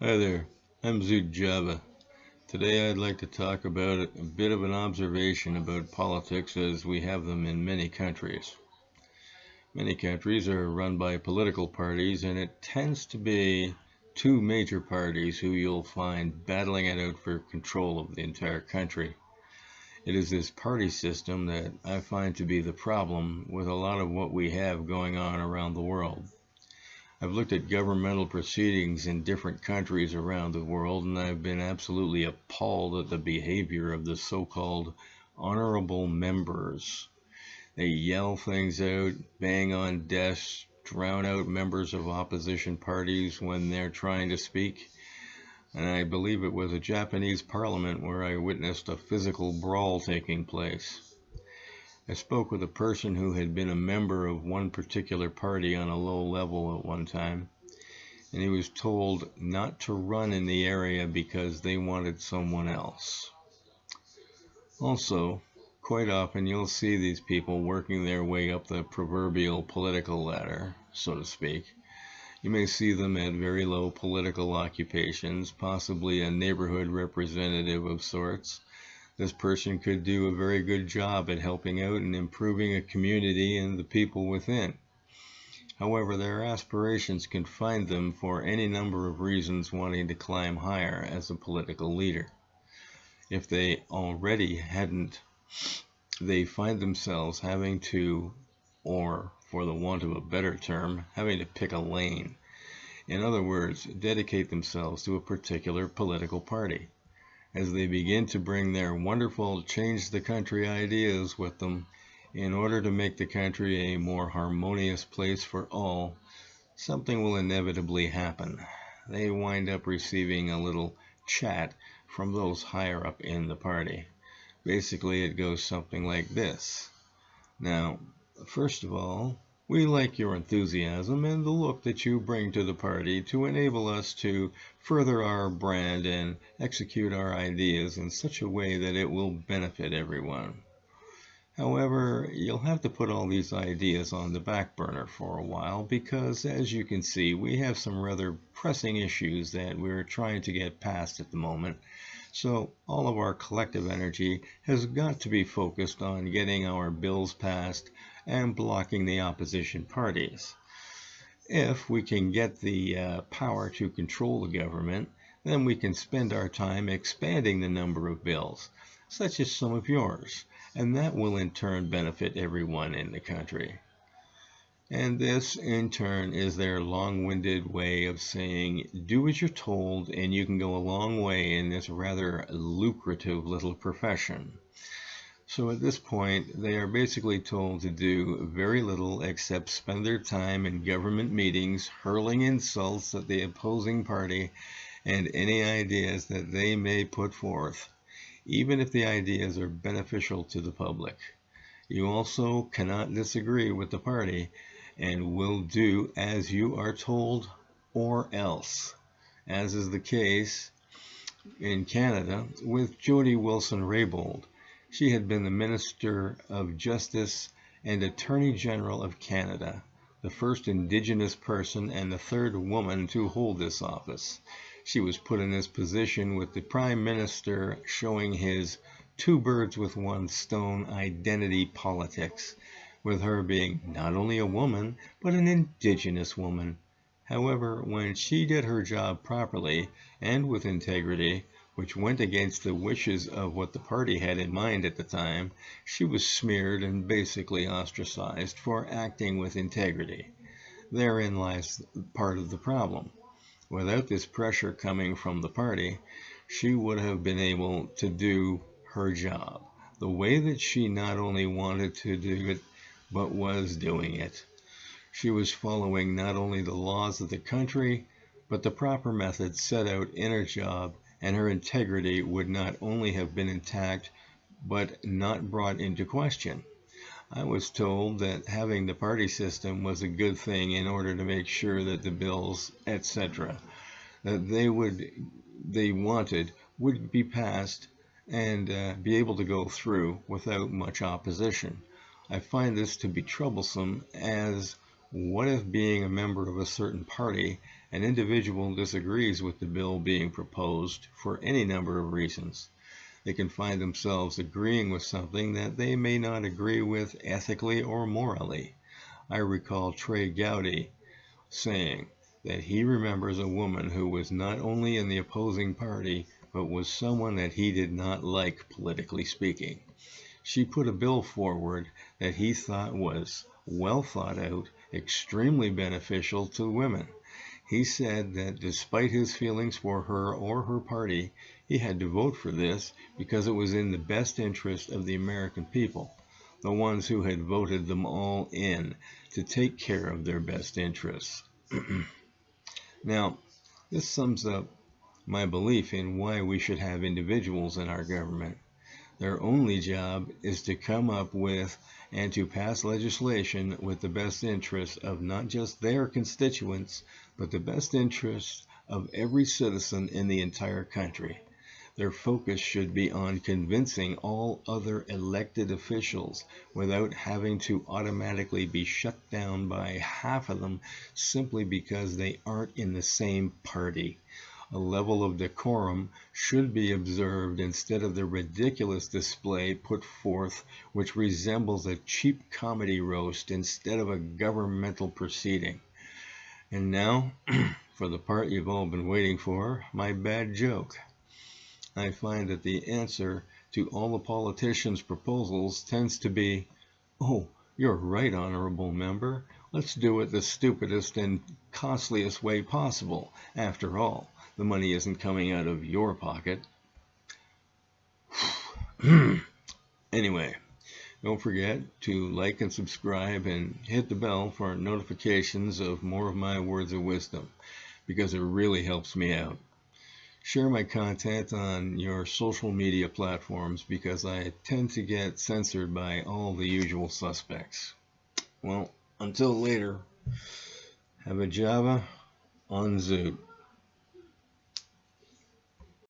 Hi there, I'm Zoot Java. Today I'd like to talk about a bit of an observation about politics as we have them in many countries. Many countries are run by political parties, and it tends to be two major parties who you'll find battling it out for control of the entire country. It is this party system that I find to be the problem with a lot of what we have going on around the world. I've looked at governmental proceedings in different countries around the world, and I've been absolutely appalled at the behavior of the so-called honorable members. They yell things out, bang on desks, drown out members of opposition parties when they're trying to speak. And I believe it was a Japanese parliament where I witnessed a physical brawl taking place. I spoke with a person who had been a member of one particular party on a low level at one time, and he was told not to run in the area because they wanted someone else. Also, quite often you'll see these people working their way up the proverbial political ladder, so to speak. You may see them at very low political occupations, possibly a neighborhood representative of sorts. This person could do a very good job at helping out and improving a community and the people within. However, their aspirations can find them for any number of reasons wanting to climb higher as a political leader. If they already hadn't, they find themselves having to, or for the want of a better term, having to pick a lane. In other words, dedicate themselves to a particular political party. As they begin to bring their wonderful change the country ideas with them, in order to make the country a more harmonious place for all, something will inevitably happen. They wind up receiving a little chat from those higher up in the party. Basically, it goes something like this. Now, first of all, we like your enthusiasm and the look that you bring to the party to enable us to further our brand and execute our ideas in such a way that it will benefit everyone. However, you'll have to put all these ideas on the back burner for a while because, as you can see, we have some rather pressing issues that we're trying to get past at the moment. So all of our collective energy has got to be focused on getting our bills passed and blocking the opposition parties. If we can get the power to control the government, then we can spend our time expanding the number of bills, such as some of yours, and that will in turn benefit everyone in the country. And this, in turn, is their long-winded way of saying, do as you're told, and you can go a long way in this rather lucrative little profession. So at this point, they are basically told to do very little except spend their time in government meetings hurling insults at the opposing party and any ideas that they may put forth, even if the ideas are beneficial to the public. You also cannot disagree with the party and will do as you are told or else, as is the case in Canada with Jody Wilson-Raybould. She had been the Minister of Justice and Attorney General of Canada, the first Indigenous person and the third woman to hold this office. She was put in this position with the Prime Minister showing his two birds with one stone identity politics, with her being not only a woman, but an Indigenous woman. However, when she did her job properly and with integrity, which went against the wishes of what the party had in mind at the time, she was smeared and basically ostracized for acting with integrity. Therein lies part of the problem. Without this pressure coming from the party, she would have been able to do her job the way that she not only wanted to do it, but was doing it. She was following not only the laws of the country, but the proper methods set out in her job, and her integrity would not only have been intact, but not brought into question. I was told that having the party system was a good thing in order to make sure that the bills, etc., that they wanted would be passed and be able to go through without much opposition. I find this to be troublesome as What if, being a member of a certain party, an individual disagrees with the bill being proposed for any number of reasons? They can find themselves agreeing with something that they may not agree with ethically or morally. I recall Trey Gowdy saying that he remembers a woman who was not only in the opposing party, but was someone that he did not like, politically speaking. She put a bill forward that he thought was well thought out, extremely beneficial to women. He said that despite his feelings for her or her party, he had to vote for this because it was in the best interest of the American people, the ones who had voted them all in to take care of their best interests. Now, this sums up my belief in why we should have individuals in our government. Their only job is to come up with and to pass legislation with the best interests of not just their constituents, but the best interests of every citizen in the entire country. Their focus should be on convincing all other elected officials without having to automatically be shut down by half of them simply because they aren't in the same party. A level of decorum should be observed instead of the ridiculous display put forth which resembles a cheap comedy roast instead of a governmental proceeding. And now, for the part you've all been waiting for, my bad joke. I find that the answer to all the politicians' proposals tends to be, "Oh, you're right, honorable member. Let's do it the stupidest and costliest way possible. After all, the money isn't coming out of your pocket." Anyway, don't forget to like and subscribe and hit the bell for notifications of more of my words of wisdom, because it really helps me out. Share my content on your social media platforms because I tend to get censored by all the usual suspects. Well, until later, have a Java on Zoot.